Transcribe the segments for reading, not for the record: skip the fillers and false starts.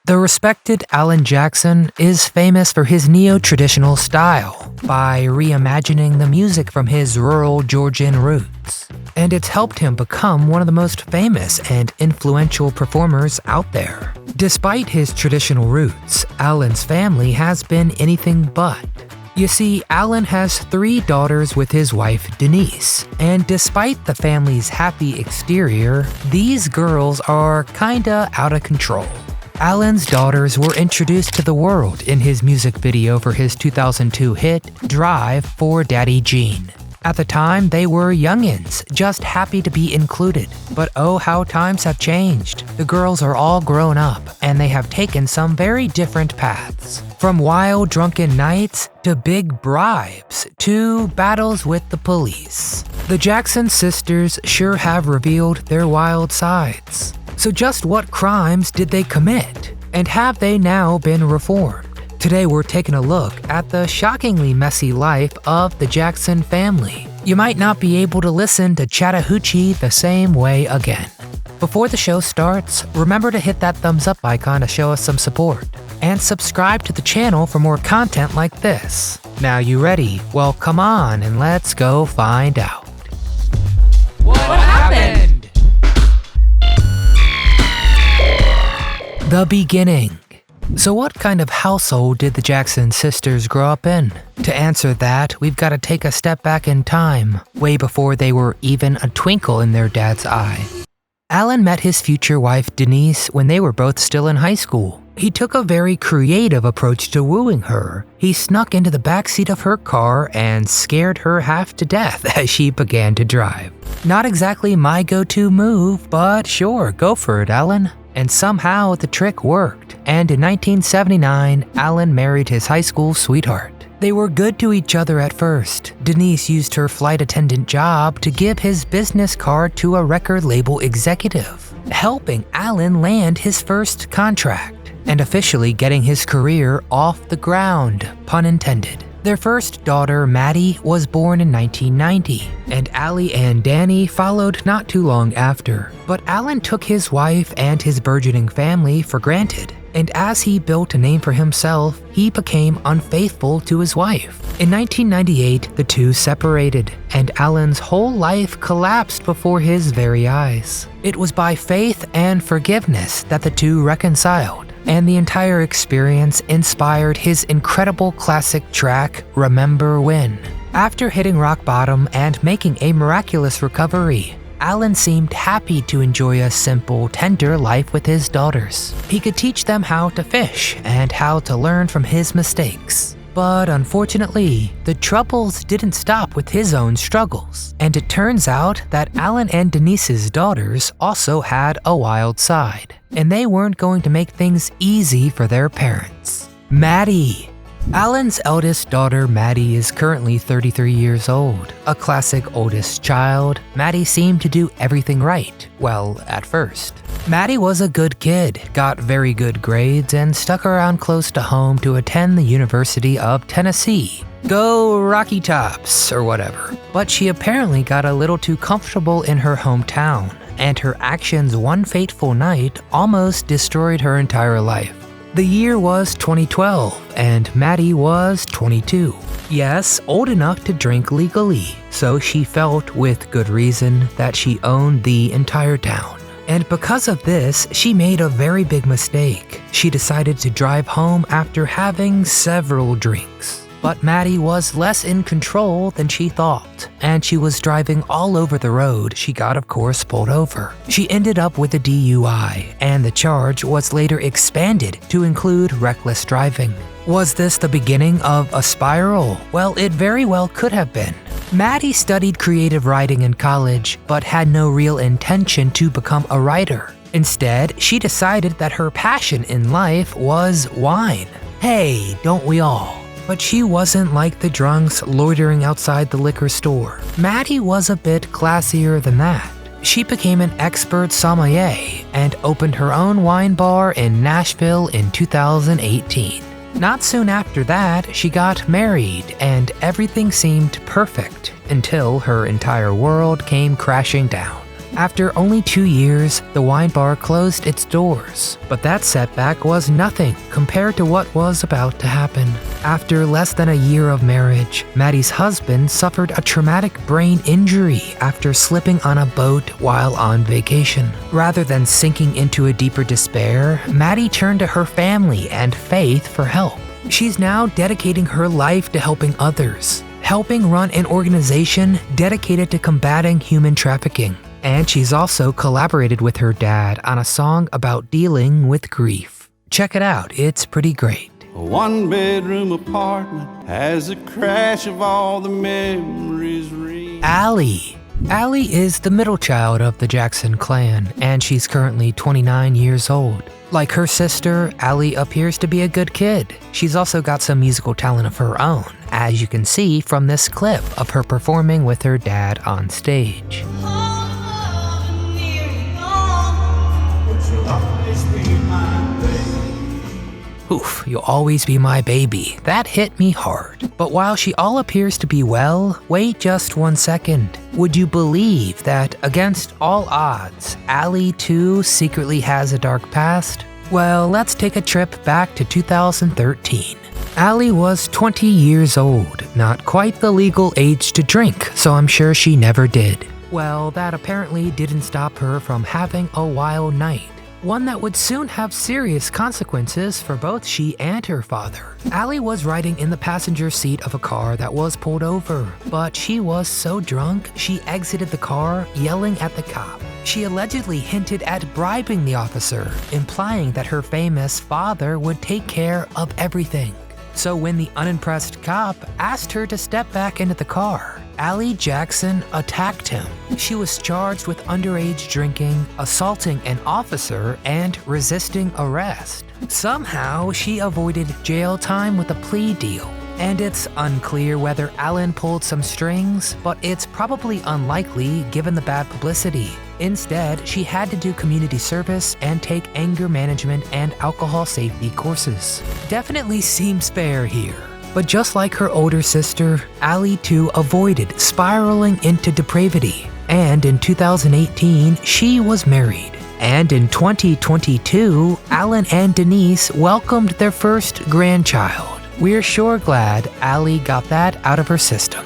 The respected Alan Jackson is famous for his neo-traditional style by reimagining the music from his rural Georgian roots. And it's helped him become one of the most famous and influential performers out there. Despite his traditional roots, Alan's family has been anything but. You see, Alan has 3 daughters with his wife, Denise, and despite the family's happy exterior, these girls are kinda out of control. Alan's daughters were introduced to the world in his music video for his 2002 hit, Drive for Daddy Gene. At the time, they were youngins, just happy to be included. But oh, how times have changed. The girls are all grown up, and they have taken some very different paths. From wild drunken nights, to big bribes, to battles with the police. The Jackson sisters sure have revealed their wild sides. So just what crimes did they commit? And have they now been reformed? Today we're taking a look at the shockingly messy life of the Jackson family. You might not be able to listen to Chattahoochee the same way again. Before the show starts, remember to hit that thumbs up icon to show us some support. And subscribe to the channel for more content like this. Now you ready? Well, come on and let's go find out. What happened? The beginning. So what kind of household did the Jackson sisters grow up in? To answer that, we've got to take a step back in time, way before they were even a twinkle in their dad's eye. Alan met his future wife Denise when they were both still in high school. He took a very creative approach to wooing her. He snuck into the backseat of her car and scared her half to death as she began to drive. Not exactly my go-to move, but sure, go for it, Alan. And somehow the trick worked, and in 1979, Alan married his high school sweetheart. They were good to each other at first. Denise used her flight attendant job to give his business card to a record label executive, helping Alan land his first contract, and officially getting his career off the ground, pun intended. Their first daughter, Maddie, was born in 1990, and Allie and Danny followed not too long after. But Alan took his wife and his burgeoning family for granted, and as he built a name for himself, he became unfaithful to his wife. In 1998, the two separated, and Alan's whole life collapsed before his very eyes. It was by faith and forgiveness that the two reconciled, and the entire experience inspired his incredible classic track, Remember When. After hitting rock bottom and making a miraculous recovery, Alan seemed happy to enjoy a simple, tender life with his daughters. He could teach them how to fish and how to learn from his mistakes. But unfortunately, the troubles didn't stop with his own struggles, and it turns out that Alan and Denise's daughters also had a wild side, and they weren't going to make things easy for their parents. Maddie. Alan's eldest daughter, Maddie, is currently 33 years old. A classic oldest child, Maddie seemed to do everything right. Well, at first. Maddie was a good kid, got very good grades, and stuck around close to home to attend the University of Tennessee. Go Rocky Tops, or whatever. But she apparently got a little too comfortable in her hometown, and her actions one fateful night almost destroyed her entire life. The year was 2012, and Maddie was 22. Yes, old enough to drink legally, so she felt, with good reason, that she owned the entire town. And because of this, she made a very big mistake. She decided to drive home after having several drinks. But Maddie was less in control than she thought, and she was driving all over the road. She got, of course, pulled over. She ended up with a DUI, and the charge was later expanded to include reckless driving. Was this the beginning of a spiral? Well, it very well could have been. Maddie studied creative writing in college, but had no real intention to become a writer. Instead, she decided that her passion in life was wine. Hey, don't we all? But she wasn't like the drunks loitering outside the liquor store. Maddie was a bit classier than that. She became an expert sommelier and opened her own wine bar in Nashville in 2018. Not soon after that, she got married and everything seemed perfect until her entire world came crashing down. After only 2 years, the wine bar closed its doors, but that setback was nothing compared to what was about to happen. After less than a year of marriage, Maddie's husband suffered a traumatic brain injury after slipping on a boat while on vacation. Rather than sinking into a deeper despair, Maddie turned to her family and faith for help. She's now dedicating her life to helping others, helping run an organization dedicated to combating human trafficking. And she's also collaborated with her dad on a song about dealing with grief. Check it out, it's pretty great. A one-bedroom apartment has a crash of all the memories. Allie. Allie is the middle child of the Jackson clan, and she's currently 29 years old. Like her sister, Allie appears to be a good kid. She's also got some musical talent of her own, as you can see from this clip of her performing with her dad on stage. Oof, you'll always be my baby. That hit me hard. But while she all appears to be well, wait just 1 second. Would you believe that against all odds, Allie too secretly has a dark past? Well, let's take a trip back to 2013. Allie was 20 years old, not quite the legal age to drink, so I'm sure she never did. Well, that apparently didn't stop her from having a wild night. One that would soon have serious consequences for both she and her father. Allie was riding in the passenger seat of a car that was pulled over, but she was so drunk she exited the car yelling at the cop. She allegedly hinted at bribing the officer, implying that her famous father would take care of everything. So when the unimpressed cop asked her to step back into the car, Allie Jackson attacked him. She was charged with underage drinking, assaulting an officer, and resisting arrest. Somehow, she avoided jail time with a plea deal. And it's unclear whether Allen pulled some strings, but it's probably unlikely given the bad publicity. Instead, she had to do community service and take anger management and alcohol safety courses. Definitely seems fair here. But just like her older sister, Allie too avoided spiraling into depravity. And in 2018, she was married. And in 2022, Allen and Denise welcomed their first grandchild. We're sure glad Allie got that out of her system.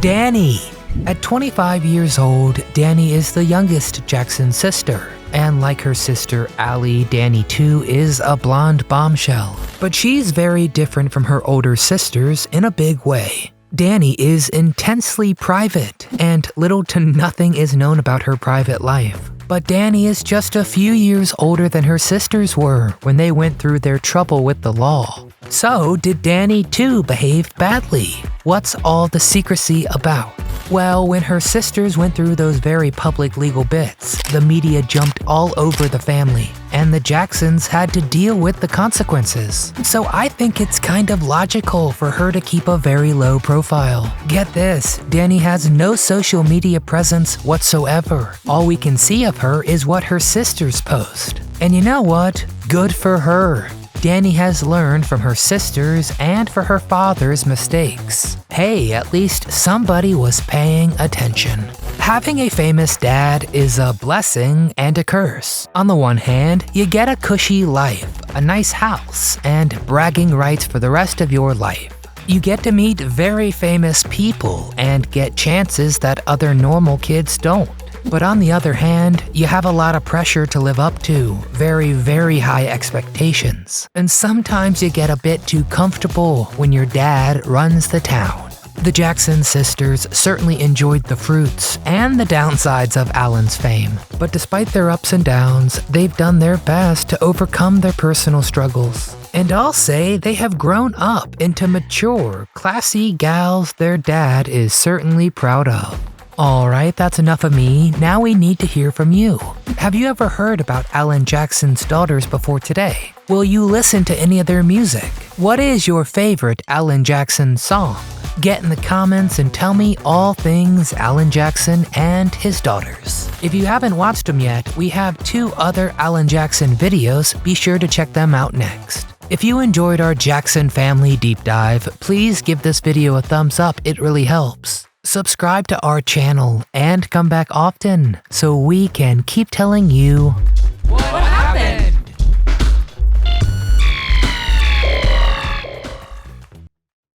Danny. At 25 years old, Danny is the youngest Jackson sister. And like her sister Allie, Danny too is a blonde bombshell. But she's very different from her older sisters in a big way. Danny is intensely private, and little to nothing is known about her private life. But Danny is just a few years older than her sisters were when they went through their trouble with the law. So did Danny too behave badly? What's all the secrecy about? Well, when her sisters went through those very public legal bits, the media jumped all over the family, and the Jacksons had to deal with the consequences. So I think it's kind of logical for her to keep a very low profile. Get this, Danny has no social media presence whatsoever. All we can see of her is what her sisters post. And you know what? Good for her. Danny has learned from her sisters and for her father's mistakes. Hey, at least somebody was paying attention. Having a famous dad is a blessing and a curse. On the one hand, you get a cushy life, a nice house, and bragging rights for the rest of your life. You get to meet very famous people and get chances that other normal kids don't. But on the other hand, you have a lot of pressure to live up to, very, very high expectations. And sometimes you get a bit too comfortable when your dad runs the town. The Jackson sisters certainly enjoyed the fruits and the downsides of Allen's fame. But despite their ups and downs, they've done their best to overcome their personal struggles. And I'll say they have grown up into mature, classy gals their dad is certainly proud of. Alright, that's enough of me. Now we need to hear from you. Have you ever heard about Alan Jackson's daughters before today? Will you listen to any of their music? What is your favorite Alan Jackson song? Get in the comments and tell me all things Alan Jackson and his daughters. If you haven't watched them yet, we have 2 other Alan Jackson videos. Be sure to check them out next. If you enjoyed our Jackson family deep dive, please give this video a thumbs up, it really helps. Subscribe to our channel and come back often so we can keep telling you